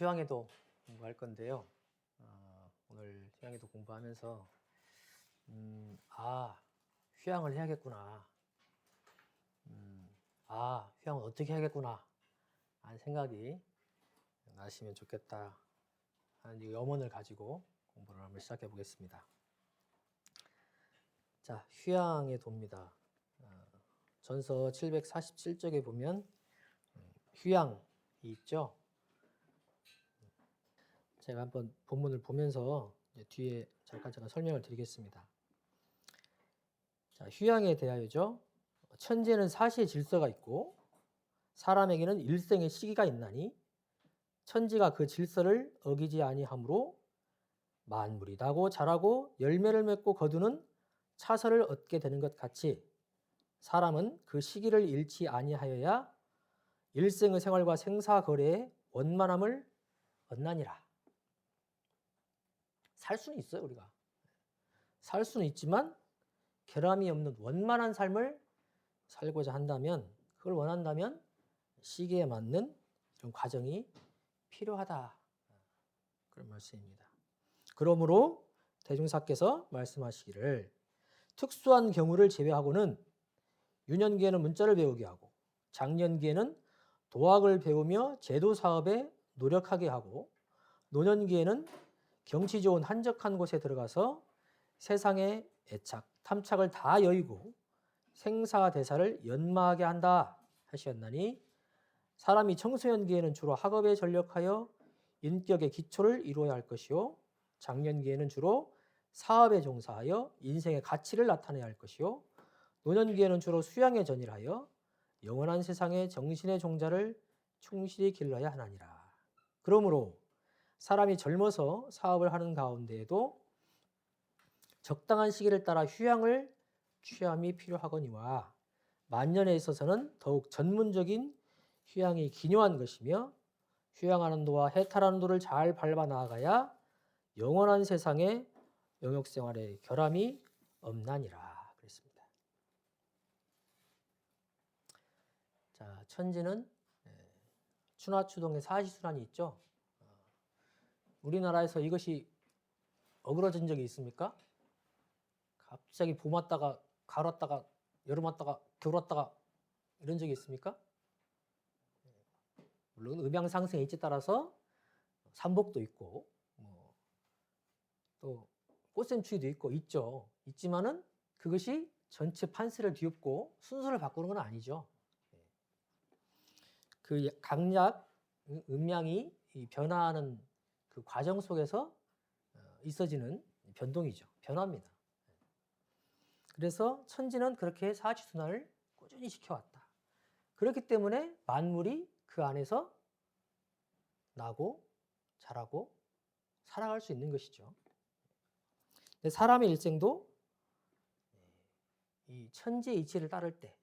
휴양에도 공부할 건데요. 오늘 휴양에도 공부하면서 휴양을 해야겠구나. 휴양은 어떻게 해야겠구나 하는 생각이 나시면 좋겠다 하는 이 염원을 가지고 공부를 한번 시작해 보겠습니다. 자, 휴양의 도입니다. 전서 747쪽에 보면 휴양이 있죠. 제가 한번 본문을 보면서 뒤에 잠깐 제가 설명을 드리겠습니다. 자, 휴양에 대하여죠. 천재는 사시의 질서가 있고 사람에게는 일생의 시기가 있나니 천지가 그 질서를 어기지 아니하므로 만물이 나고 자라고 열매를 맺고 거두는 차서를 얻게 되는 것 같이 사람은 그 시기를 잃지 아니하여야 일생의 생활과 생사거래의 원만함을 얻나니라. 살 수는 있어요, 우리가. 살 수는 있지만 결함이 없는 원만한 삶을 살고자 한다면, 그걸 원한다면 시기에 맞는 이런 과정이 필요하다. 그런 말씀입니다. 그러므로 대중사께서 말씀하시기를 특수한 경우를 제외하고는 유년기에는 문자를 배우게 하고 장년기에는 도학을 배우며 제도사업에 노력하게 하고 노년기에는 경치 좋은 한적한 곳에 들어가서 세상의 애착, 탐착을 다 여의고 생사대사를 연마하게 한다 하셨나니 사람이 청소년기에는 주로 학업에 전력하여 인격의 기초를 이루어야 할 것이요 장년기에는 주로 사업에 종사하여 인생의 가치를 나타내야 할 것이요 노년기에는 주로 수양에 전일하여 영원한 세상의 정신의 종자를 충실히 길러야 하나니라. 그러므로 사람이 젊어서 사업을 하는 가운데에도 적당한 시기를 따라 휴양을 취함이 필요하거니와 만년에 있어서는 더욱 전문적인 휴양이 기묘한 것이며 휴양하는 도와 해탈하는 도를 잘 밟아 나아가야 영원한 세상의 영역생활의 결함이 없나니라 그랬습니다. 자, 천지는 추나추동의 사시순환이 있죠. 우리나라에서 이것이 어그러진 적이 있습니까? 갑자기 봄 왔다가 가을 왔다가 여름 왔다가 겨울 왔다가 이런 적이 있습니까? 물론 음양상승의 이치에 따라서 삼복도 있고 또 꽃샘추위도 있고 있죠. 있지만은 그것이 전체 판세를 뒤엎고 순서를 바꾸는 건 아니죠. 그 강약 음양이 변화하는 그 과정 속에서 있어지는 변동이죠. 변화입니다. 그래서 천지는 그렇게 사시순환을 꾸준히 시켜왔다. 그렇기 때문에 만물이 그 안에서 나고 자라고 살아갈 수 있는 것이죠. 사람의 일생도 이 천지의 이치를 따를 때,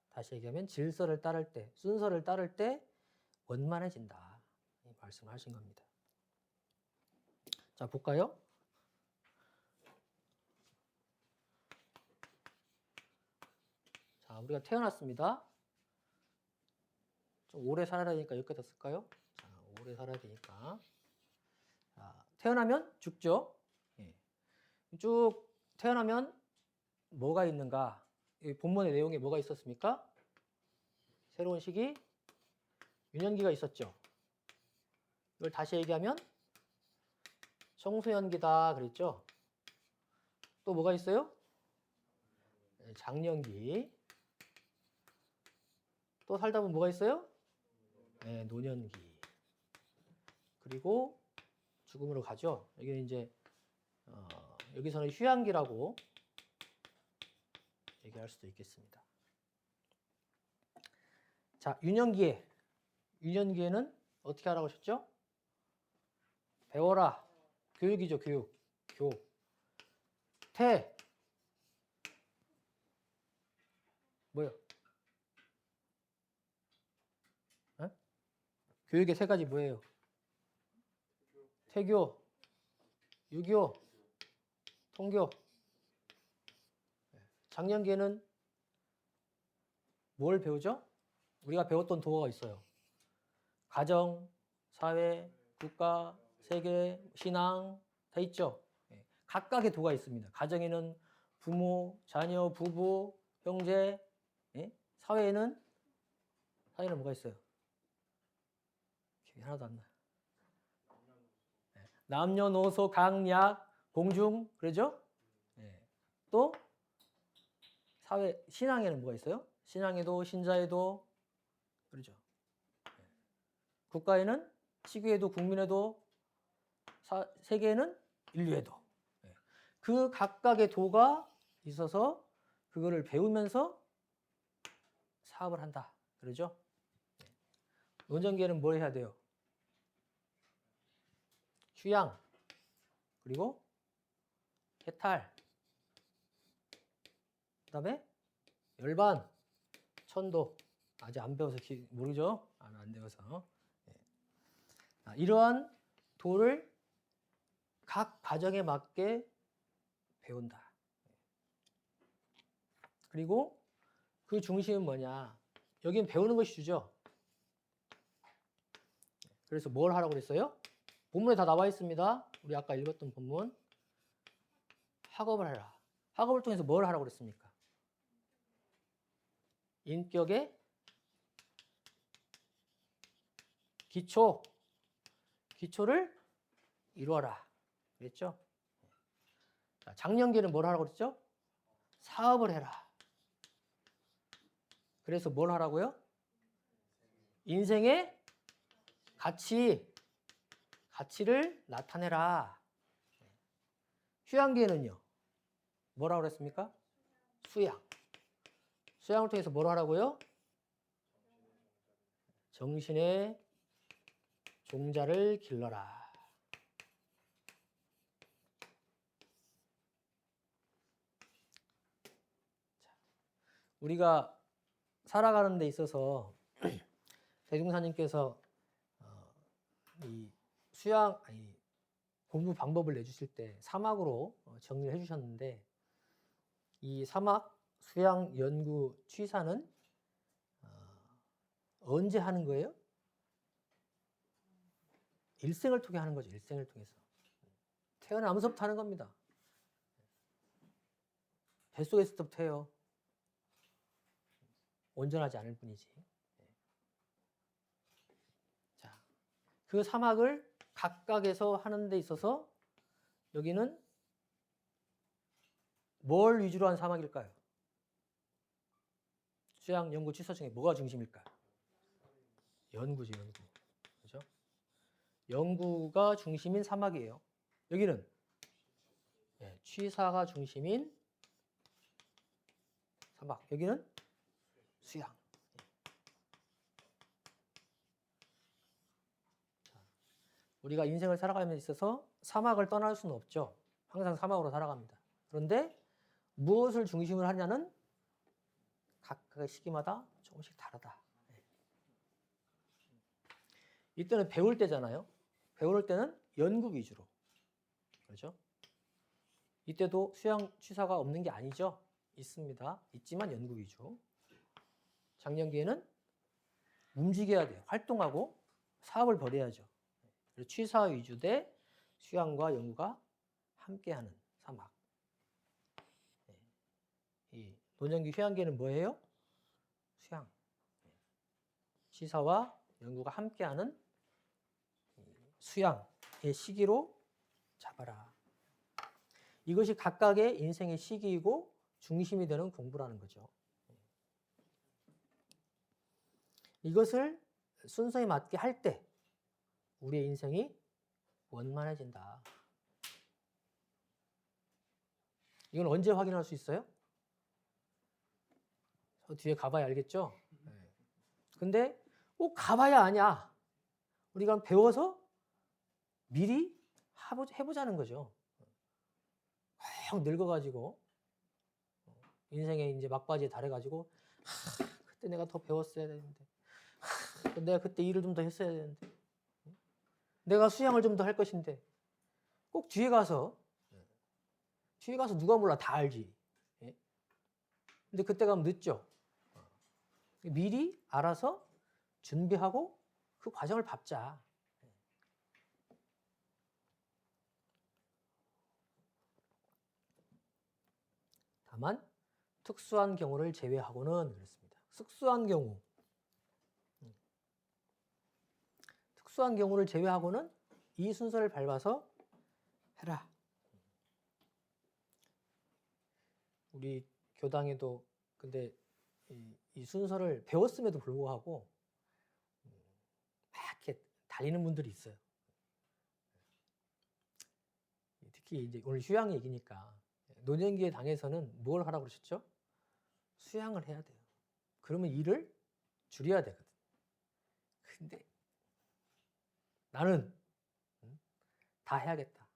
다시 얘기하면 질서를 따를 때, 순서를 따를 때 원만해진다. 이 말씀을 하신 겁니다. 자, 볼까요? 자, 우리가 태어났습니다. 좀 오래 살아야 되니까 여기까지 쓸까요? 자, 오래 살아야 되니까. 자, 태어나면 죽죠. 쭉 태어나면 뭐가 있는가? 본문의 내용에 뭐가 있었습니까? 새로운 시기, 유년기가 있었죠. 이걸 다시 얘기하면 청소년기다 그랬죠. 또 뭐가 있어요? 장년기. 또 살다 보면 뭐가 있어요? 노년기. 그리고 죽음으로 가죠. 여기는 이제 여기서는 휴양기라고 얘기할 수도 있겠습니다. 자, 유년기에는 어떻게 하라고 하셨죠? 배워라. 교육이죠, 교육. 뭐요? 교육의 세 가지 뭐예요? 태교, 유교, 통교. 장년기에는 뭘 배우죠? 우리가 배웠던 도어가 있어요. 가정, 사회, 국가, 세계, 신앙 다 있죠. 예. 각각의 도가 있습니다. 가정에는 부모, 자녀, 부부, 형제, 예? 사회에는 뭐가 있어요? 기억이 하나도 안 나. 예. 남녀노소, 강약, 공중, 그러죠? 예. 또 사회, 신앙에는 뭐가 있어요? 신앙에도, 신자에도, 그러죠. 예. 국가에는 시국에도, 국민에도, 세계에는 인류에도. 예. 그 각각의 도가 있어서 그거를 배우면서 사업을 한다. 그러죠? 예. 논전기에는 뭘 해야 돼요? 휴양, 그리고 해탈, 그 다음에 열반, 천도. 아직 안 배워서 모르죠? 안 배워서. 예. 이러한 도를 각 과정에 맞게 배운다. 그리고 그 중심은 뭐냐? 여기는 배우는 것이 주죠. 그래서 뭘 하라고 그랬어요? 본문에 다 나와 있습니다. 우리 아까 읽었던 본문. 학업을 해라. 학업을 통해서 뭘 하라고 그랬습니까? 인격의 기초를 이루어라. 그랬죠? 장년기는 뭘 하라고 그랬죠? 사업을 해라. 그래서 뭘 하라고요? 인생의 가치를 나타내라. 휴양기에는요, 뭐라고 그랬습니까? 수양을 통해서 뭘 하라고요? 정신의 종자를 길러라. 우리가 살아가는 데 있어서 대중사님께서 이 공부 방법을 내주실 때 사막으로 정리를 해주셨는데, 이 사막 수양 연구 취사는 언제 하는 거예요? 일생을 통해 하는 거죠. 일생을 통해서. 태어나면서부터 하는 겁니다. 뱃속에서부터 해요. 온전하지 않을 뿐이지. 자, 그 사막을 각각에서 하는 데 있어서 여기는 뭘 위주로 한 사막일까요? 수양 연구 취사 중에 뭐가 중심일까요? 연구지, 연구. 그죠? 연구가 중심인 사막이에요. 여기는 취사가 중심인 사막. 여기는 수양. 우리가 인생을 살아가는 데 있어서 사막을 떠날 수는 없죠. 항상 사막으로 살아갑니다. 그런데 무엇을 중심으로 하냐는 각각의 시기마다 조금씩 다르다. 이때는 배울 때잖아요. 배울 때는 연구 위주로. 그렇죠? 이때도 수양 취사가 없는 게 아니죠. 있습니다. 있지만 연구 위주. 장년기에는 움직여야 돼요. 활동하고 사업을 벌여야죠. 그래서 취사 위주 대 수양과 연구가 함께하는 사막. 이 노년기 휴양기에는 뭐예요? 수양. 취사와 연구가 함께하는 수양의 시기로 잡아라. 이것이 각각의 인생의 시기이고 중심이 되는 공부라는 거죠. 이것을 순서에 맞게 할 때 우리의 인생이 원만해진다. 이건 언제 확인할 수 있어요? 저 뒤에 가봐야 알겠죠? 근데 꼭 가봐야 아냐. 우리가 배워서 미리 해보자는 거죠. 확 늙어가지고 인생에 이제 막바지에 달해가지고 그때 내가 더 배웠어야 되는데, 내가 그때 일을 좀 더 했어야 되는데, 내가 수양을 좀 더 할 것인데, 꼭 뒤에 가서 누가 몰라 다 알지. 근데 그때 가면 늦죠. 미리 알아서 준비하고 그 과정을 밟자. 다만 특수한 경우를 제외하고는 그렇습니다. 특수한 경우. 특수한 경우를 제외하고는 이 순서를 밟아서 해라. 우리 교당에도 근데 이 순서를 배웠음에도 불구하고 막 이렇게 달리는 분들이 있어요. 특히 이제 오늘 휴양 얘기니까 노년기에 당에서는 뭘 하라고 그러셨죠? 수양을 해야 돼요. 그러면 일을 줄여야 되거든. 근데 나는 다 해야겠다.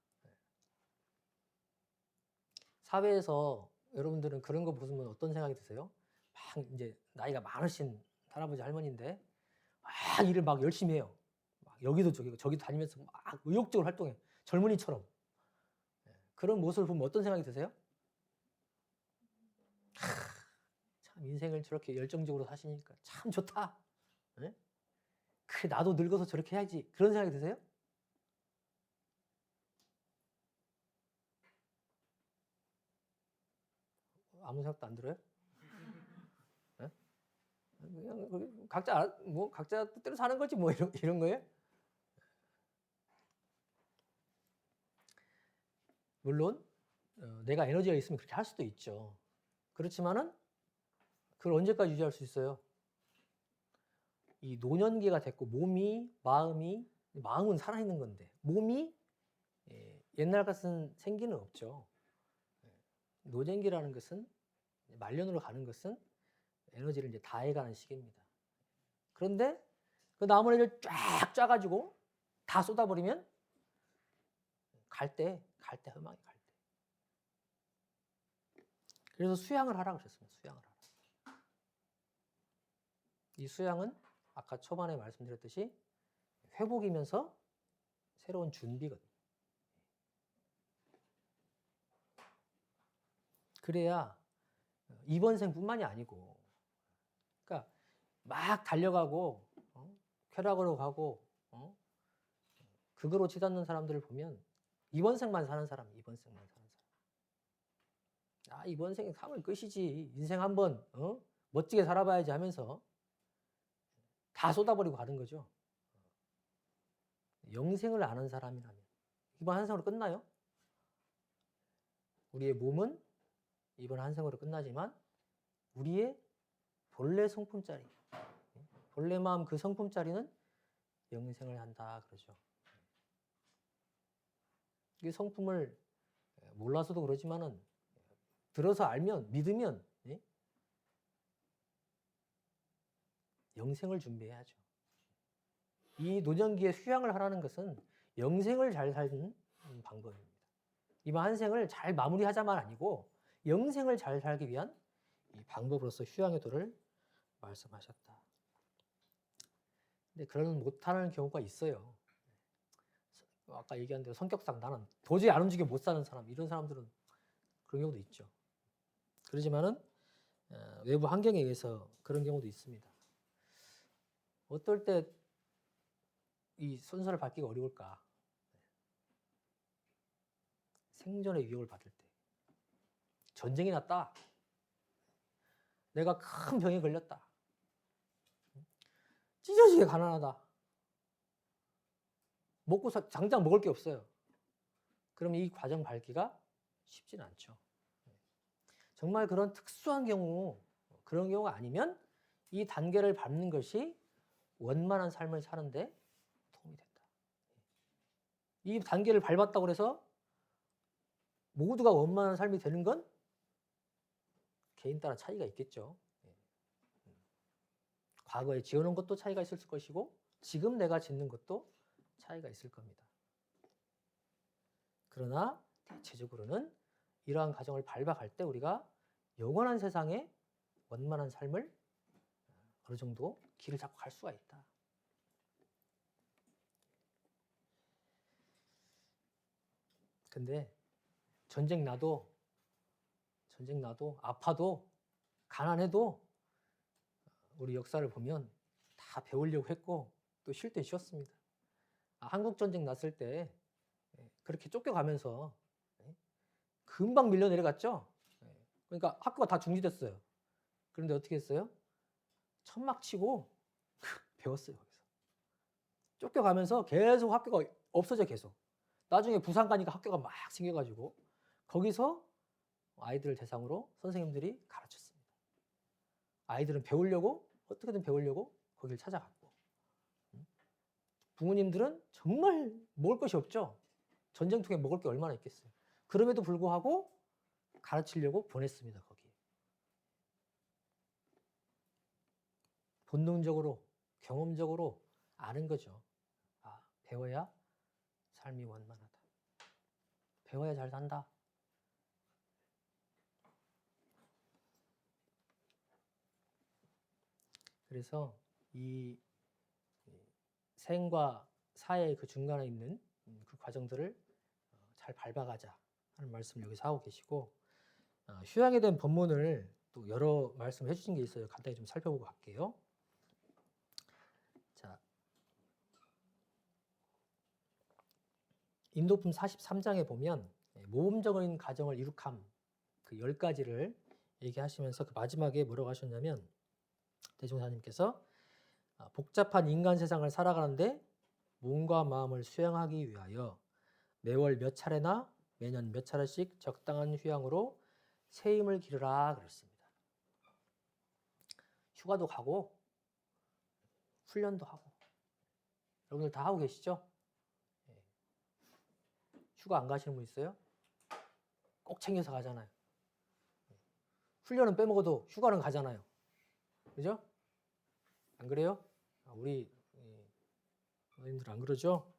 사회에서 여러분들은 그런 거 보시면 어떤 생각이 드세요? 막 이제 나이가 많으신 할아버지 할머니인데 막 일을 막 열심히 해요. 막 여기도 저기도 다니면서 막 의욕적으로 활동해. 젊은이처럼. 그런 모습을 보면 어떤 생각이 드세요? 참 인생을 저렇게 열정적으로 사시니까 참 좋다. 네? 그래 나도 늙어서 저렇게 해야지. 그런 생각이 드세요? 아무 생각도 안 들어요? 네? 그냥 각자 뭐 각자 뜻대로 사는 거지 뭐 이런 거예요? 물론 내가 에너지가 있으면 그렇게 할 수도 있죠. 그렇지만은 그걸 언제까지 유지할 수 있어요? 이 노년기가 됐고 몸이 마음은 살아있는 건데 몸이 옛날 같은 생기는 없죠. 노년기라는 것은 말년으로 가는 것은 에너지를 이제 다해가는 시기입니다. 그런데 그 남은 애를 쫙 짜가지고 다 쏟아버리면 갈 때 허망해 갈 때. 그래서 수양을 하라 그랬습니다. 수양을 하라. 이 수양은 아까 초반에 말씀드렸듯이 회복이면서 새로운 준비거든요. 그래야 이번 생뿐만이 아니고, 그러니까 막 달려가고 쾌락으로 가고 그거로 치닫는 사람들을 보면 이번 생만 사는 사람. 아 이번 생에 사면 끝이지. 인생 한번 멋지게 살아봐야지 하면서 다 쏟아버리고 가는 거죠. 영생을 아는 사람이라면 이번 한 생으로 끝나요? 우리의 몸은 이번 한 생으로 끝나지만 우리의 본래 성품짜리, 본래 마음 그 성품짜리는 영생을 한다 그러죠. 이 성품을 몰라서도 그러지만은 들어서 알면 믿으면 영생을 준비해야죠. 이 노년기에 수양을 하라는 것은 영생을 잘 사는 방법입니다. 이번 한 생을 잘 마무리하자만 아니고 영생을 잘 살기 위한 이 방법으로서 휴양의 도를 말씀하셨다. 근데 그런 못하는 경우가 있어요. 아까 얘기한 대로 성격상 나는 도저히 안 움직여 못 사는 사람, 이런 사람들은 그런 경우도 있죠. 그렇지만은 외부 환경에 의해서 그런 경우도 있습니다. 어떨 때 이 순서를 밟기가 어려울까? 생존의 위협을 받을 때. 전쟁이 났다. 내가 큰 병에 걸렸다. 찢어지게 가난하다. 당장 먹을 게 없어요. 그럼 이 과정 밟기가 쉽진 않죠. 정말 그런 특수한 경우, 그런 경우가 아니면 이 단계를 밟는 것이 원만한 삶을 사는데 도움이 된다. 이 단계를 밟았다고 해서 모두가 원만한 삶이 되는 건 개인 따라 차이가 있겠죠. 과거에 지어놓은 것도 차이가 있을 것이고 지금 내가 짓는 것도 차이가 있을 겁니다. 그러나 대체적으로는 이러한 과정을 밟아갈 때 우리가 영원한 세상에 원만한 삶을 어느 정도 길을 잡고 갈 수가 있다. 근데 전쟁 나도 아파도 가난해도 우리 역사를 보면 다 배우려고 했고 또 쉴 때 쉬었습니다. 한국 전쟁 났을 때 그렇게 쫓겨가면서 금방 밀려 내려갔죠. 그러니까 학교가 다 중지됐어요. 그런데 어떻게 했어요? 천막 치고 배웠어요. 거기서. 쫓겨가면서 계속 학교가 없어져 계속. 나중에 부산 가니까 학교가 막 생겨가지고 거기서 아이들을 대상으로 선생님들이 가르쳤습니다. 아이들은 배우려고 어떻게든 배우려고 거기를 찾아갔고 부모님들은 정말 먹을 것이 없죠. 전쟁통에 먹을 게 얼마나 있겠어요. 그럼에도 불구하고 가르치려고 보냈습니다. 거기. 본능적으로 경험적으로 아는 거죠. 아, 배워야 삶이 원만하다. 배워야 잘 산다. 그래서 이 생과 사의 그 중간에 있는 그 과정들을 잘 밟아가자 하는 말씀을 여기서 하고 계시고 휴양에 대한 본문을 또 여러 말씀을 해주신 게 있어요. 간단히 좀 살펴보고 갈게요. 자, 인도품 43장에 보면 모범적인 가정을 이룩함 그 10가지를 얘기하시면서 그 마지막에 뭐라고 하셨냐면 대종사님께서 복잡한 인간 세상을 살아가는데 몸과 마음을 수양하기 위하여 매월 몇 차례나 매년 몇 차례씩 적당한 휴양으로 새 힘을 기르라 그랬습니다. 휴가도 가고 훈련도 하고 여러분들 다 하고 계시죠? 휴가 안 가시는 분 있어요? 꼭 챙겨서 가잖아요. 훈련은 빼먹어도 휴가는 가잖아요. 그죠? 안 그래요? 우리 선생님들 안 그러죠?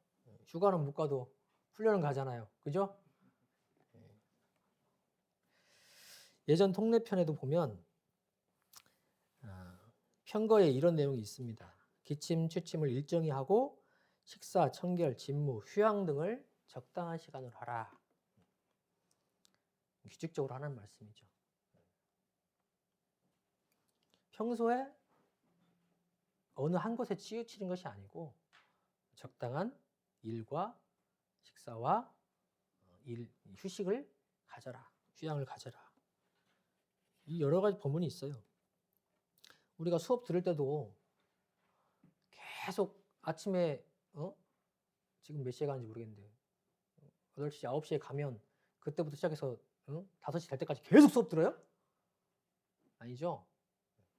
휴가는 못 가도 훈련은 가잖아요. 그죠? 예전 통례편에도 보면 편거에 이런 내용이 있습니다. 기침, 취침을 일정히 하고 식사, 청결, 진무, 휴양 등을 적당한 시간으로 하라. 규칙적으로 하는 말씀이죠. 평소에 어느 한 곳에 치우치는 것이 아니고 적당한 일과 식사와 휴식을 가져라. 휴양을 가져라. 이 여러 가지 법문이 있어요. 우리가 수업 들을 때도 계속 아침에 지금 몇 시에 가는지 모르겠는데 8시, 9시에 가면 그때부터 시작해서 5시 될 때까지 계속 수업 들어요? 아니죠.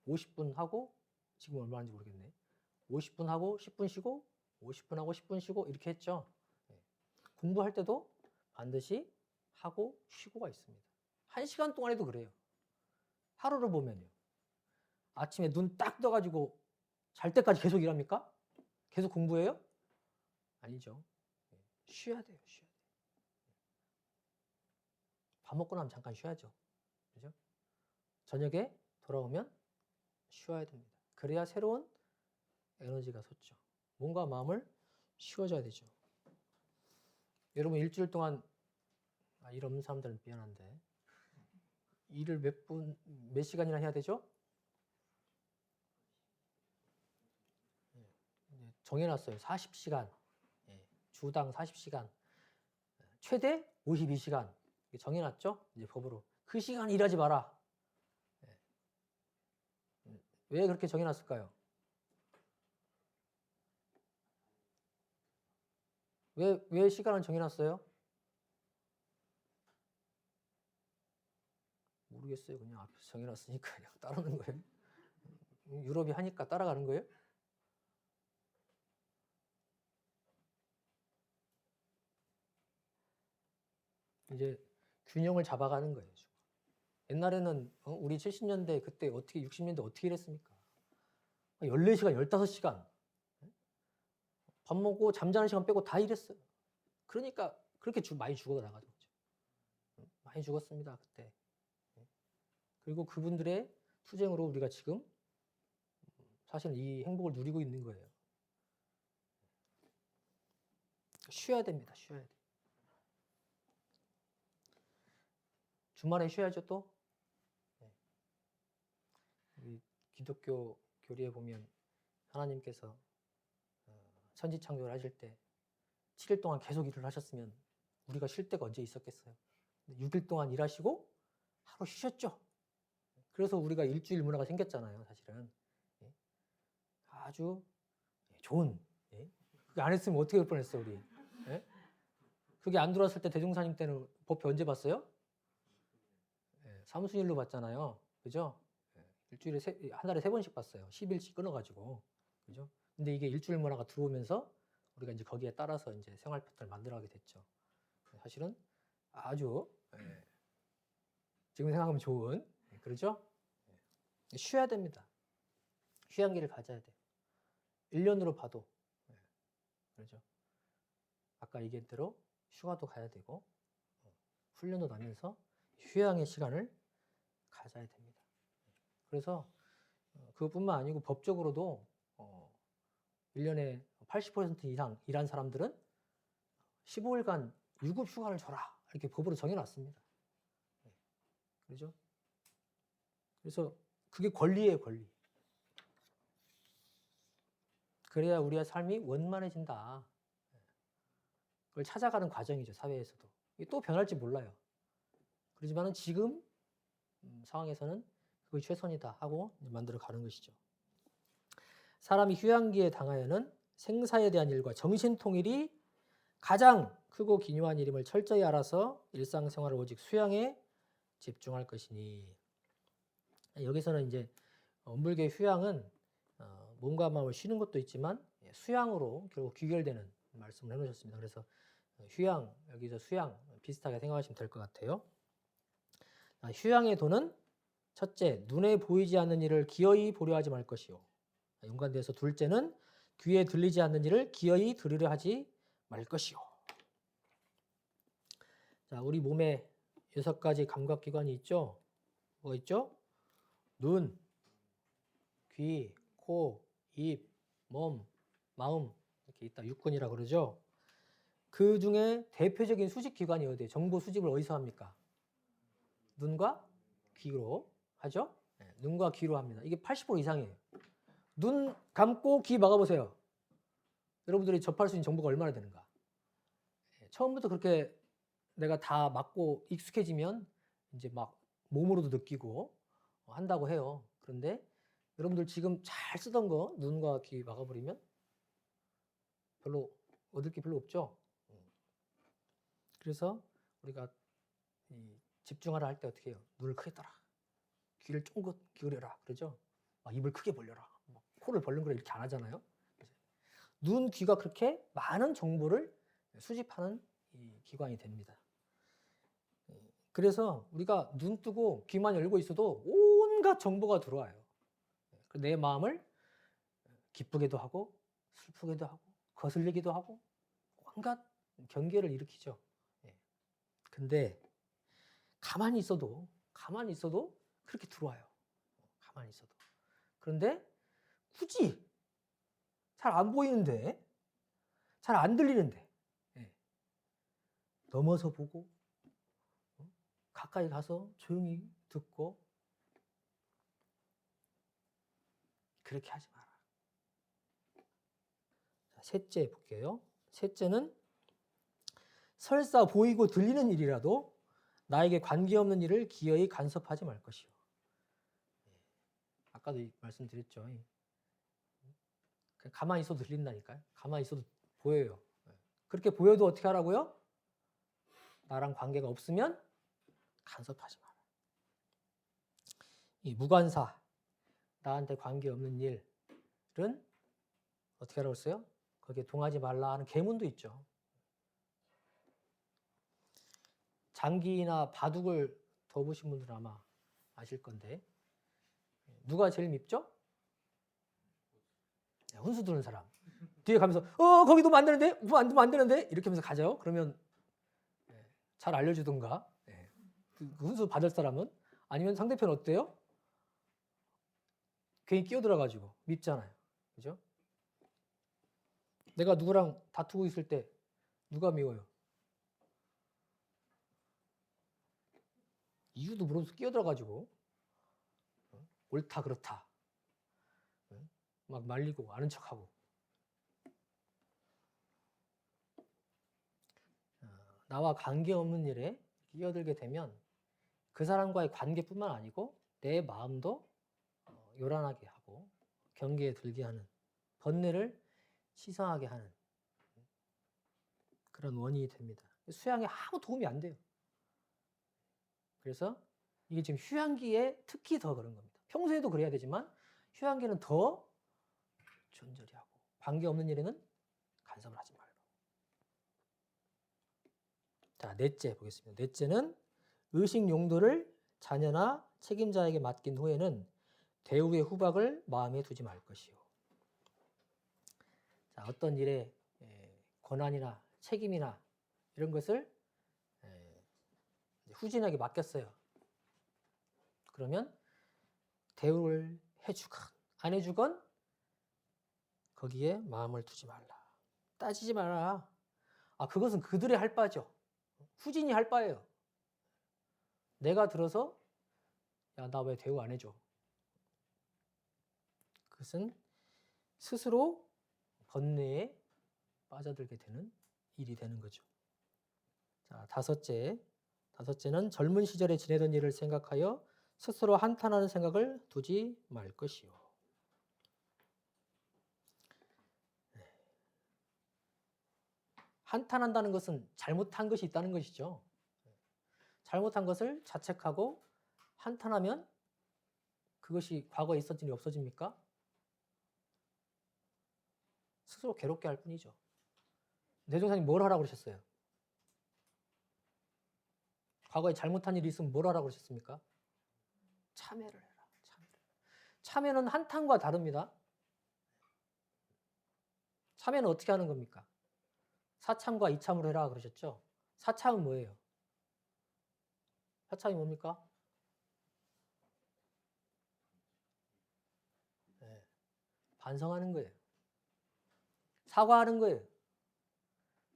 50분 하고 지금 얼마인지 모르겠네. 50분 하고 10분 쉬고 50분 하고 10분 쉬고 이렇게 했죠. 공부할 때도 반드시 하고 쉬고가 있습니다. 1시간 동안에도 그래요. 하루를 보면요. 아침에 눈 딱 떠가지고 잘 때까지 계속 일합니까? 계속 공부해요? 아니죠. 쉬어야 돼요. 쉬어야 돼요. 밥 먹고 나면 잠깐 쉬어야죠. 그죠? 저녁에 돌아오면 쉬어야 됩니다. 그래야 새로운 에너지가 솟죠. 몸과 마음을 쉬어줘야 되죠. 여러분 일주일 동안 일 없는 사람들은 미안한데 일을 몇 시간이나 해야 되죠? 정해놨어요. 40시간. 주당 40시간. 최대 52시간. 정해놨죠? 이제 법으로. 그 시간 일하지 마라. 왜 그렇게 정해놨을까요? 왜 시간을 정해놨어요? 모르겠어요. 그냥 앞에서 정해놨으니까 그냥 따르는 거예요. 유럽이 하니까 따라가는 거예요? 이제 균형을 잡아가는 거예요. 옛날에는 우리 70년대 그때 어떻게 60년대 어떻게 일했습니까? 14시간, 15시간 밥 먹고 잠자는 시간 빼고 다 일했어요. 그러니까 그렇게 많이 죽어나가죠. 많이 죽었습니다. 그때. 그리고 그분들의 투쟁으로 우리가 지금 사실 이 행복을 누리고 있는 거예요. 쉬어야 됩니다. 쉬어야 돼요. 주말에 쉬어야죠 또. 우리 기독교 교리에 보면 하나님께서 천지창조를 하실 때 7일 동안 계속 일을 하셨으면 우리가 쉴 때가 언제 있었겠어요. 6일 동안 일하시고 하루 쉬셨죠. 그래서 우리가 일주일 문화가 생겼잖아요, 사실은. 예. 아주 좋은. 예. 그게 안 했으면 어떻게 될 뻔했어, 우리. 예? 그게 안 들어왔을 때 대종사님 때는 법회 언제 봤어요? 예, 삼순일로 봤잖아요. 그죠? 예, 일주일에 한 달에 3번씩 봤어요. 10일씩 끊어가지고. 그죠? 근데 이게 일주일 문화가 들어오면서 우리가 이제 거기에 따라서 이제 생활 패턴을 만들어가게 됐죠. 사실은 아주 지금 생각하면 좋은, 그러죠? 쉬어야 됩니다. 휴양기를 가져야 돼요. 1년으로 봐도. 그렇죠? 아까 얘기한 대로 휴가도 가야 되고 훈련도 나면서 휴양의 시간을 가져야 됩니다. 그래서 그것뿐만 아니고 법적으로도 1년에 80% 이상 일한 사람들은 15일간 유급 휴가를 줘라 이렇게 법으로 정해놨습니다. 그렇죠? 그래서 그게 권리예요, 권리. 그래야 우리의 삶이 원만해진다. 그걸 찾아가는 과정이죠, 사회에서도. 이게 또 변할지 몰라요. 그렇지만은 지금 상황에서는 그게 최선이다 하고 만들어 가는 것이죠. 사람이 휴양기에 당하여는 생사에 대한 일과 정신통일이 가장 크고 기묘한 일임을 철저히 알아서 일상생활을 오직 수양에 집중할 것이니. 여기서는 이제 엄불계 휴양은 몸과 마음을 쉬는 것도 있지만 수양으로 결국 귀결되는 말씀을 해놓으셨습니다. 그래서 휴양, 여기서 수양 비슷하게 생각하시면 될 것 같아요. 휴양의 도는 첫째, 눈에 보이지 않는 일을 기어이 보려 하지 말 것이요. 연관돼서 둘째는 귀에 들리지 않는 일을 기어이 들으려 하지 말 것이요. 자, 우리 몸에 6가지 감각기관이 있죠. 뭐가 있죠? 눈, 귀, 코, 입, 몸, 마음 이렇게 있다. 육근이라고 그러죠. 그 중에 대표적인 수집기관이 어디예요? 정보 수집을 어디서 합니까? 눈과 귀로 하죠. 네, 눈과 귀로 합니다. 이게 80% 이상이에요. 눈 감고 귀 막아보세요. 여러분들이 접할 수 있는 정보가 얼마나 되는가. 처음부터 그렇게 내가 다 막고 익숙해지면 이제 막 몸으로도 느끼고 한다고 해요. 그런데 여러분들 지금 잘 쓰던 거 눈과 귀 막아버리면 별로 얻을 게 별로 없죠. 그래서 우리가 집중하라 할 때 어떻게 해요? 눈을 크게 떠라. 귀를 쫑긋 기울여라. 그러죠? 입을 크게 벌려라. 코를 벌렁거려 이렇게 안 하잖아요. 눈, 귀가 그렇게 많은 정보를 수집하는 이 기관이 됩니다. 그래서 우리가 눈 뜨고 귀만 열고 있어도 온갖 정보가 들어와요. 내 마음을 기쁘게도 하고 슬프게도 하고 거슬리기도 하고 온갖 경계를 일으키죠. 근데 가만히 있어도 그렇게 들어와요. 가만히 있어도. 그런데 굳이 잘 안 보이는데, 잘 안 들리는데 넘어서 보고 가까이 가서 조용히 듣고 그렇게 하지 마라. 자, 셋째 볼게요. 셋째는 설사 보이고 들리는 일이라도 나에게 관계없는 일을 기어이 간섭하지 말 것이요. 아까도 말씀드렸죠. 가만히 있어도 들린다니까요. 가만히 있어도 보여요. 그렇게 보여도 어떻게 하라고요? 나랑 관계가 없으면 간섭하지 마라. 이 무관사, 나한테 관계없는 일은 어떻게 하라고 했어요? 거기에 동하지 말라 하는 계문도 있죠. 장기나 바둑을 더 보신 분들은 아마 아실 건데 누가 제일 밉죠? 훈수 두는 사람. 뒤에 가면서 거기 놓으면 안 되는데? 뭐 놓으면 안 되는데? 이렇게 하면서 가죠. 그러면 잘 알려주던가 그 훈수 받을 사람은 아니면 상대편 어때요? 괜히 끼어들어가지고 밉잖아요. 그죠? 내가 누구랑 다투고 있을 때 누가 미워요? 이유도 모르면서 끼어들어가지고 옳다 그렇다 막 말리고 아는 척하고 나와 관계없는 일에 끼어들게 되면 그 사람과의 관계뿐만 아니고 내 마음도 요란하게 하고 경계에 들게 하는, 번뇌를 시성하게 하는 그런 원인이 됩니다. 수양에 아무 도움이 안 돼요. 그래서 이게 지금 휴양기에 특히 더 그런 겁니다. 평소에도 그래야 되지만 휴양기는 더 존절히 하고 관계없는 일에는 간섭을 하지 말고. 자, 넷째 보겠습니다. 넷째는 의식 용도를 자녀나 책임자에게 맡긴 후에는 대우의 후박을 마음에 두지 말 것이요. 자, 어떤 일에 권한이나 책임이나 이런 것을 후진에게 맡겼어요. 그러면 대우를 해주건 안 해주건 거기에 마음을 두지 말라. 따지지 마라. 그것은 그들의 할 바죠. 후진이 할 바예요. 내가 들어서 야, 나 왜 대우 안 해줘? 그것은 스스로 번뇌에 빠져들게 되는 일이 되는 거죠. 자, 다섯째는 젊은 시절에 지내던 일을 생각하여 스스로 한탄하는 생각을 두지 말 것이요. 한탄한다는 것은 잘못한 것이 있다는 것이죠. 잘못한 것을 자책하고 한탄하면 그것이 과거에 있었던 일이 없어집니까? 스스로 괴롭게 할 뿐이죠. 내종사님 뭘 하라고 그러셨어요? 과거에 잘못한 일이 있으면 뭘 하라고 그러셨습니까? 참회를 해라. 참회는 한탄과 다릅니다. 참회는 어떻게 하는 겁니까? 사참과 이참으로 해라 그러셨죠? 사참은 뭐예요? 사참이 뭡니까? 반성하는 거예요. 사과하는 거예요.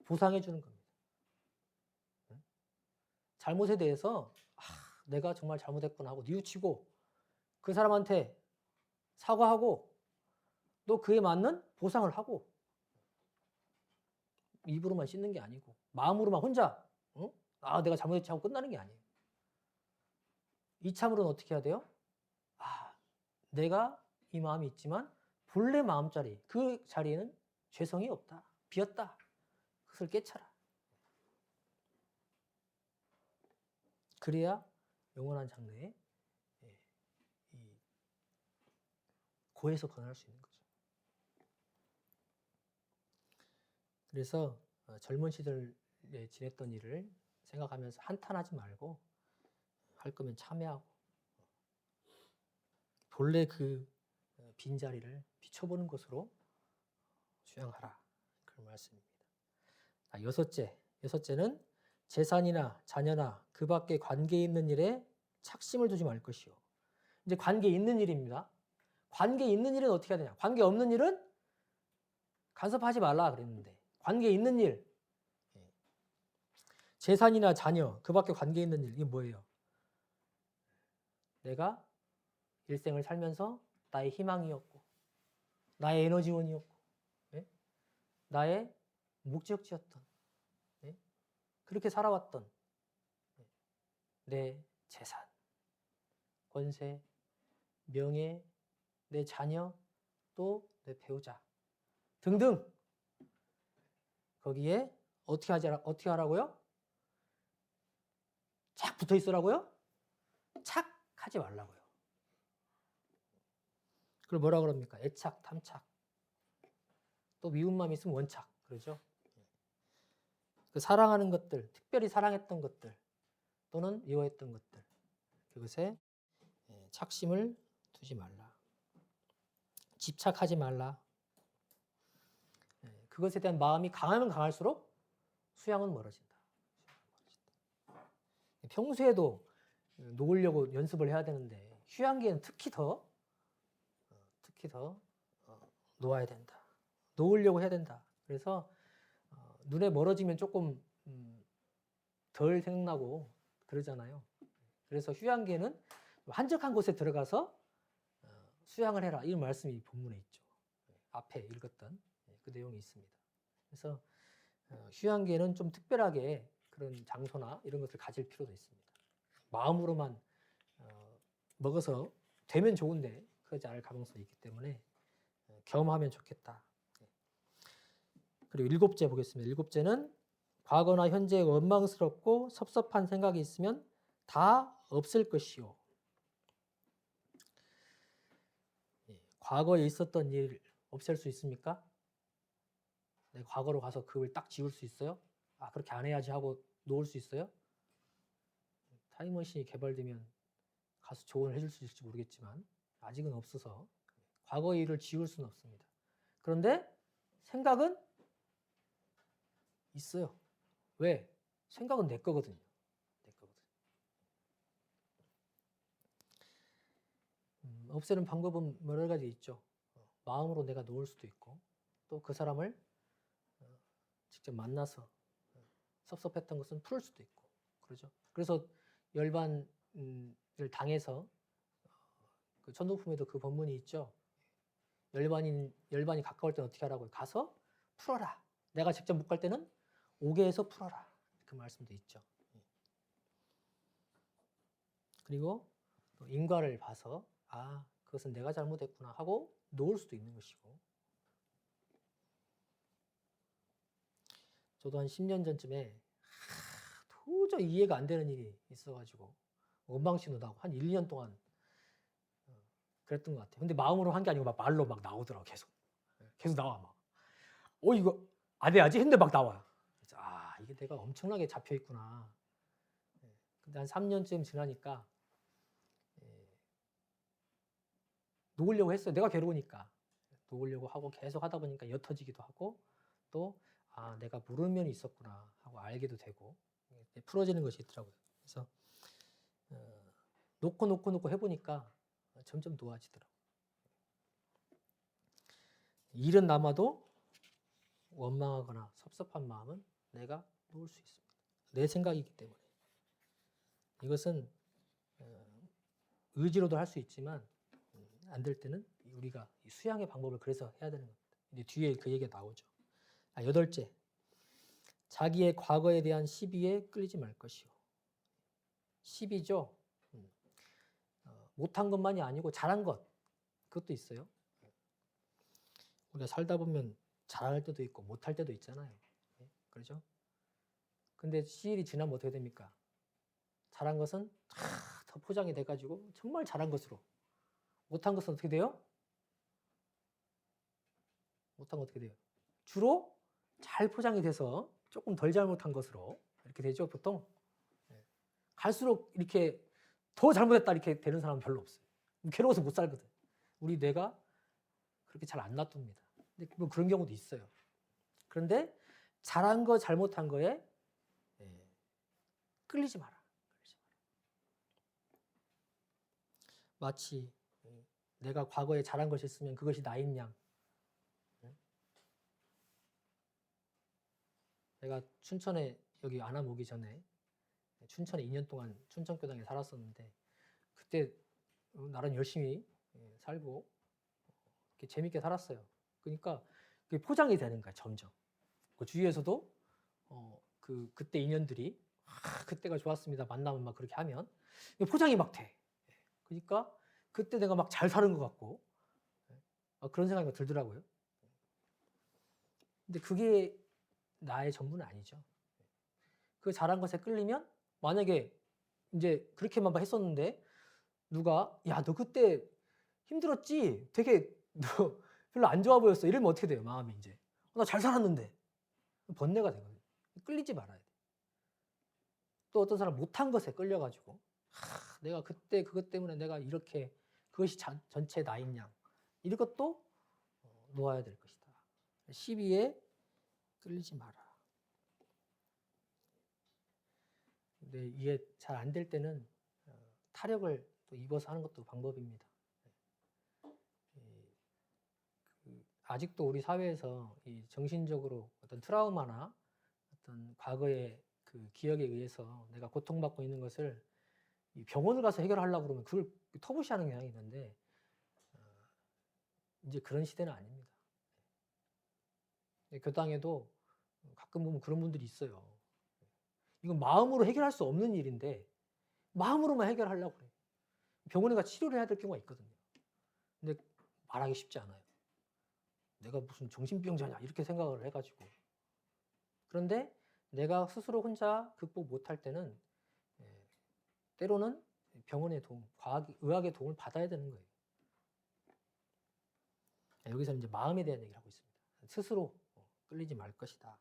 보상해 주는 겁니다. 잘못에 대해서 내가 정말 잘못했구나 하고 뉘우치고 그 사람한테 사과하고 또 그에 맞는 보상을 하고, 입으로만 씻는 게 아니고 마음으로만 혼자 내가 잘못했지 하고 끝나는 게 아니에요. 이참으로는 어떻게 해야 돼요? 내가 이 마음이 있지만 본래 마음자리, 그 자리에는 죄성이 없다. 비었다. 그것을 깨쳐라. 그래야 영원한 장래에 이 고에서 벗어날 수 있는 거죠. 그래서 젊은 시절에 지냈던 일을 생각하면서 한탄하지 말고 할 거면 참여하고 본래 그 빈자리를 비춰보는 것으로 수양하라. 그런 말씀입니다. 여섯째는 재산이나 자녀나 그 밖에 관계 있는 일에 착심을 두지 말 것이요. 이제 관계 있는 일입니다. 관계 있는 일은 어떻게 해야 되냐? 관계 없는 일은 간섭하지 말라 그랬는데, 관계 있는 일, 재산이나 자녀, 그 밖에 관계 있는 일, 이게 뭐예요? 내가 일생을 살면서 나의 희망이었고, 나의 에너지원이었고, 나의 목적지였던, 그렇게 살아왔던 내 재산, 권세, 명예, 내 자녀, 또 내 배우자 등등, 거기에 어떻게 하라고요? 착 붙어 있으라고요? 착하지 말라고요. 그걸 뭐라 그럽니까? 애착, 탐착, 또 미움만 있으면 원착, 그러죠? 그 사랑하는 것들, 특별히 사랑했던 것들 또는 미워했던 것들, 그것에 착심을 두지 말라. 집착하지 말라. 그것에 대한 마음이 강하면 강할수록 수양은 멀어진다. 평소에도 놓으려고 연습을 해야 되는데 휴양기에는 특히 더 놓아야 된다. 놓으려고 해야 된다. 그래서 눈에 멀어지면 조금 덜 생각나고 그러잖아요. 그래서 휴양기에는 한적한 곳에 들어가서 수양을 해라. 이런 말씀이 본문에 있죠. 앞에 읽었던 그 내용이 있습니다. 그래서 휴양기에는 좀 특별하게 그런 장소나 이런 것을 가질 필요도 있습니다. 마음으로만 먹어서 되면 좋은데 그러지 않을 가능성이 있기 때문에 겸하면 좋겠다. 그리고 일곱째 보겠습니다. 일곱째는 과거나 현재에 원망스럽고 섭섭한 생각이 있으면 다 없을 것이요. 과거에 있었던 일 없앨 수 있습니까? 내가 과거로 가서 그걸 딱 지울 수 있어요? 아, 그렇게 안 해야지 하고 놓을 수 있어요? 타임머신이 개발되면 가서 조언을 해줄 수 있을지 모르겠지만 아직은 없어서 과거의 일을 지울 수는 없습니다. 그런데 생각은 있어요. 왜? 생각은 내 거거든요. 내 거거든. 없애는 방법은 여러 가지 있죠. 마음으로 내가 놓을 수도 있고 또 그 사람을 직접 만나서 섭섭했던 것은 풀을 수도 있고 그러죠. 그래서 열반을 당해서 그 천도품에도 그 본문이 있죠. 열반이 가까울 때는 어떻게 하라고요? 가서 풀어라. 내가 직접 못 갈 때는 오게 해서 풀어라. 그 말씀도 있죠. 그리고 또 인과를 봐서 아, 그것은 내가 잘못했구나 하고 놓을 수도 있는 것이고. 저도 한 10년 전쯤에 도저히 이해가 안 되는 일이 있어가지고 원망신호 나고 한 1, 2년 동안 그랬던 것 같아요. 근데 마음으로 한 게 아니고 막 말로 막 나오더라고. 계속 나와 막. 이거 안 해야지 했는데 막 나와요. 그래서 이게 내가 엄청나게 잡혀 있구나. 근데 한 3년쯤 지나니까 놓으려고 했어요. 내가 괴로우니까 놓으려고 하고 계속 하다 보니까 옅어지기도 하고 또 내가 모르는 면이 있었구나 하고 알게도 되고 풀어지는 것이 있더라고요. 그래서 놓고 해보니까 점점 놓아지더라고요. 일은 남아도 원망하거나 섭섭한 마음은 내가 놓을 수 있습니다. 내 생각이기 때문에. 이것은 의지로도 할 수 있지만 안 될 때는 우리가 수양의 방법을 그래서 해야 되는 겁니다. 이제 뒤에 그 얘기가 나오죠. 여덟째, 자기의 과거에 대한 시비에 끌리지 말 것이요. 시비죠. 못한 것만이 아니고 잘한 것, 그것도 있어요. 우리가 살다 보면 잘할 때도 있고 못할 때도 있잖아요. 그렇죠? 근데 시일이 지나면 어떻게 됩니까? 잘한 것은 더 포장이 돼가지고 정말 잘한 것으로, 못한 것은 어떻게 돼요? 못한 거 어떻게 돼요? 주로 잘 포장이 돼서 조금 덜 잘못한 것으로 이렇게 되죠, 보통. 갈수록 이렇게 더 잘못했다 이렇게 되는 사람은 별로 없어요. 괴로워서 못 살거든. 우리 뇌가 그렇게 잘 안 놔둡니다. 근데 뭐 그런 경우도 있어요. 그런데 잘한 거 잘못한 거에 끌리지 마라. 마치 내가 과거에 잘한 것이 있으면 그것이 나인 양. 내가 춘천에 여기 안암 오기 전에 춘천에 2년 동안 춘천교당에 살았었는데 그때 나름 열심히 살고 이렇게 재밌게 살았어요. 그러니까 그게 포장이 되는 거야, 점점. 그 주위에서도 그때 인연들이 그때가 좋았습니다. 만나면 막 그렇게 하면 포장이 막 돼. 그러니까 그때 내가 막 잘 사는 것 같고 그런 생각이 들더라고요. 근데 그게 나의 전부는 아니죠. 그 잘한 것에 끌리면 만약에 이제 그렇게만 했었는데 누가 야, 너 그때 힘들었지? 되게 너 별로 안 좋아 보였어. 이러면 어떻게 돼요? 마음이 이제. 나 잘 살았는데. 번뇌가 되거든요. 끌리지 말아야 돼. 또 어떤 사람 못한 것에 끌려가지고 내가 그때 그것 때문에 내가 이렇게 그것이 전체 나인 양. 이것도 놓아야 될 것이다. 시비에 끌리지 마라. 근데 이게 잘 안 될 때는 타력을 또 입어서 하는 것도 방법입니다. 아직도 우리 사회에서 이 정신적으로 어떤 트라우마나 어떤 과거의 그 기억에 의해서 내가 고통받고 있는 것을 병원을 가서 해결하려고 그러면 그걸 터부시하는 경향이 있는데 이제 그런 시대는 아닙니다. 교당에도 가끔 보면 그런 분들이 있어요. 이건 마음으로 해결할 수 없는 일인데 마음으로만 해결하려고 그래. 병원에 가 치료를 해야 될 경우가 있거든요. 근데 말하기 쉽지 않아요. 내가 무슨 정신병자냐 이렇게 생각을 해가지고. 그런데 내가 스스로 혼자 극복 못할 때는 때로는 병원의 도움, 의학의 도움을 받아야 되는 거예요. 여기서 이제 마음에 대한 얘기를 하고 있습니다. 스스로 끌리지 말 것이다.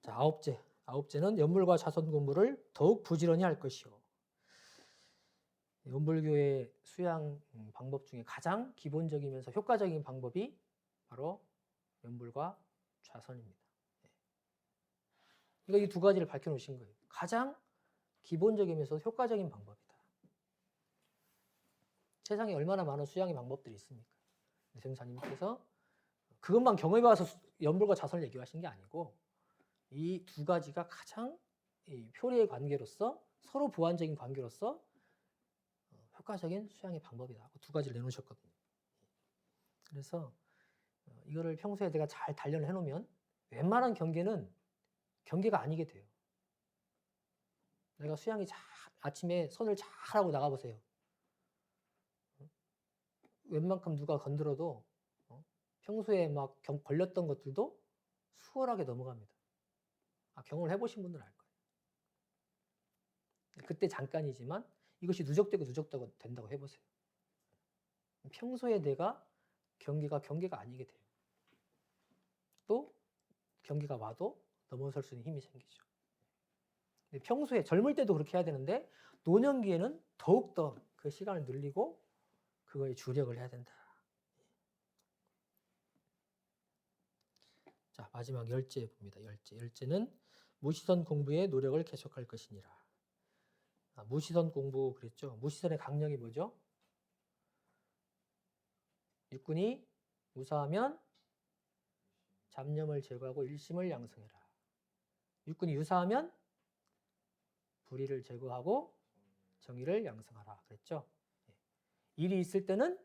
자, 아홉째는 연불과 자선 공부를 더욱 부지런히 할 것이요. 연불교의 수양 방법 중에 가장 기본적이면서 효과적인 방법이 바로 연불과 좌선입니다. 그러니까 이 두 가지를 밝혀놓으신 거예요. 가장 기본적이면서 효과적인 방법이다. 세상에 얼마나 많은 수양의 방법들이 있습니까? 선생님께서 그것만 경험해봐서 연불과 좌선을 얘기하신 게 아니고 이 두 가지가 가장 표리의 관계로서 서로 보완적인 관계로서 효과적인 수양의 방법이다 하고 두 가지를 내놓으셨거든요. 그래서 이거를 평소에 내가 잘 단련을 해놓으면 웬만한 경계는 경계가 아니게 돼요. 내가 수양이 아침에 손을 잘 하고 나가보세요. 웬만큼 누가 건드려도 평소에 막 걸렸던 것들도 수월하게 넘어갑니다. 경험을 해보신 분들은 알 거예요. 그때 잠깐이지만 이것이 누적되고 된다고 해보세요. 평소에 내가 경계가 아니게 돼요. 또 경계가 와도 넘어설 수 있는 힘이 생기죠. 근데 평소에 젊을 때도 그렇게 해야 되는데 노년기에는 더욱더 그 시간을 늘리고 그거에 주력을 해야 된다. 자, 마지막 10째 봅니다. 10째는 무시선 공부에 노력을 계속할 것이니라. 무시선 공부 그랬죠. 무시선의 강령이 뭐죠? 육군이 무사하면 잡념을 제거하고 일심을 양성해라. 육군이 유사하면 불의를 제거하고 정의를 양성하라. 그랬죠. 일이 있을 때는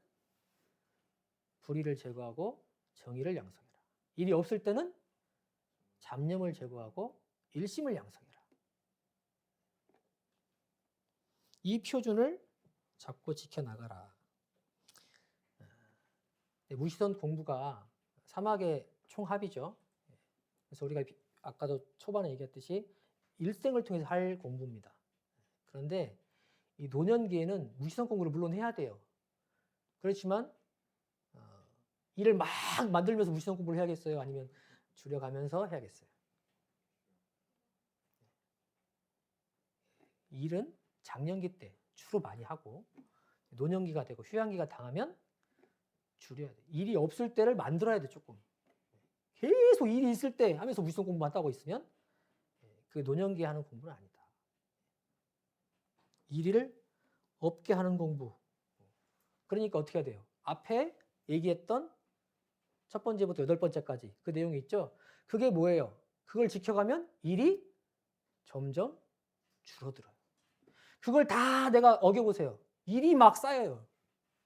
불의를 제거하고 정의를 양성해라. 일이 없을 때는 잡념을 제거하고 일심을 양성해라. 이 표준을 잡고 지켜나가라. 무시선 공부가 사막의 총합이죠. 그래서 우리가 아까도 초반에 얘기했듯이 일생을 통해서 할 공부입니다. 그런데 이 노년기에는 무시선 공부를 물론 해야 돼요. 그렇지만 일을 막 만들면서 무시선 공부를 해야겠어요? 아니면 줄여가면서 해야겠어요? 일은 장년기 때 주로 많이 하고 노년기가 되고 휴양기가 당하면 줄여야 돼. 일이 없을 때를 만들어야 돼, 조금. 계속 일이 있을 때 하면서 무시선 공부만 따고 있으면 그 노년기에 하는 공부는 아니다. 일을 없게 하는 공부. 그러니까 어떻게 해야 돼요? 앞에 얘기했던 첫 번째부터 8번째까지 그 내용이 있죠? 그게 뭐예요? 그걸 지켜가면 일이 점점 줄어들어요. 그걸 다 내가 어겨보세요. 일이 막 쌓여요.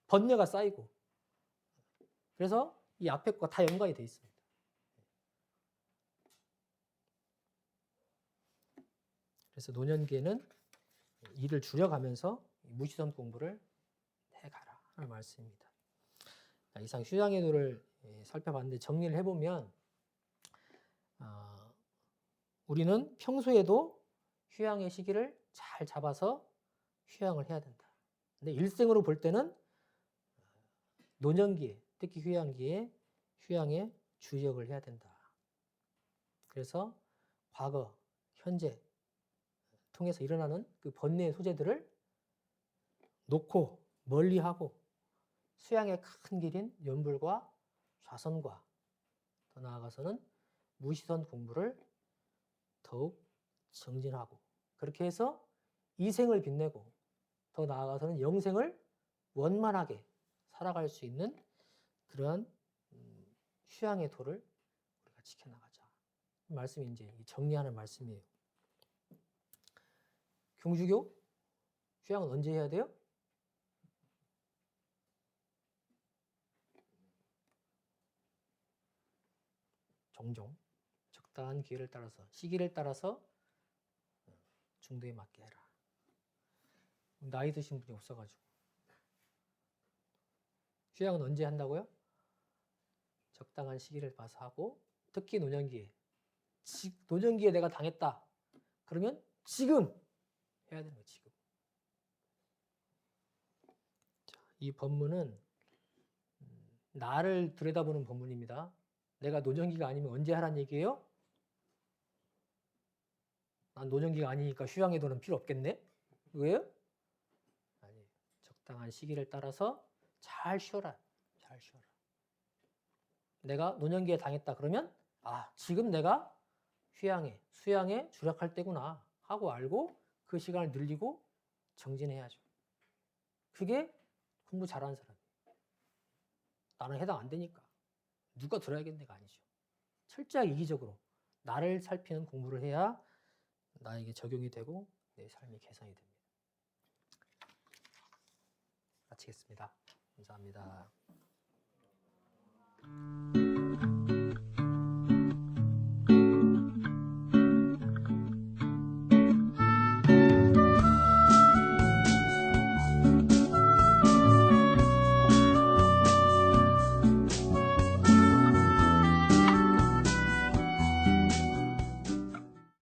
번뇌가 쌓이고. 그래서 이 앞에 거가 다 연관이 돼 있습니다. 그래서 노년기에는 일을 줄여가면서 무시선 공부를 해가라 하는 말씀입니다. 이상 휴양의 도를 살펴봤는데 정리를 해보면 우리는 평소에도 휴양의 시기를 잘 잡아서 휴양을 해야 된다. 근데 일생으로 볼 때는 노년기에, 특히 휴양기에 휴양에 주력을 해야 된다. 그래서 과거, 현재 통해서 일어나는 그 번뇌의 소재들을 놓고 멀리하고 수양의 큰 길인 연불과 좌선과 더 나아가서는 무시선 공부를 더욱 정진하고 그렇게 해서 이생을 빛내고 더 나아가서는 영생을 원만하게 살아갈 수 있는 그러한 휴양의 도를 우리가 지켜나가자. 이 말씀이 이제 정리하는 말씀이에요. 경주교 휴양은 언제 해야 돼요? 종종 적당한 기회를 따라서 시기를 따라서 중도에 맞게 해라. 나이 드신 분이 없어가지고. 휴양은 언제 한다고요? 적당한 시기를 봐서 하고, 특히 노년기에. 노년기에 내가 당했다. 그러면 지금 해야 되는 거예요. 지금. 자, 이 법문은 나를 들여다보는 법문입니다. 내가 노년기가 아니면 언제 하란 얘기예요? 난 노년기가 아니니까 휴양에도는 필요 없겠네? 왜요? 아니, 적당한 시기를 따라서 잘 쉬어라. 잘 쉬어라. 내가 노년기에 당했다 그러면 지금 내가 휴양에, 수양에 주력할 때구나 하고 알고 그 시간을 늘리고 정진해야죠. 그게 공부 잘하는 사람이에요. 나는 해당 안 되니까. 누가 들어야겠네가 아니죠. 철저하게 이기적으로 나를 살피는 공부를 해야 나에게 적용이 되고 내 삶이 개선이 됩니다. 마치겠습니다. 감사합니다.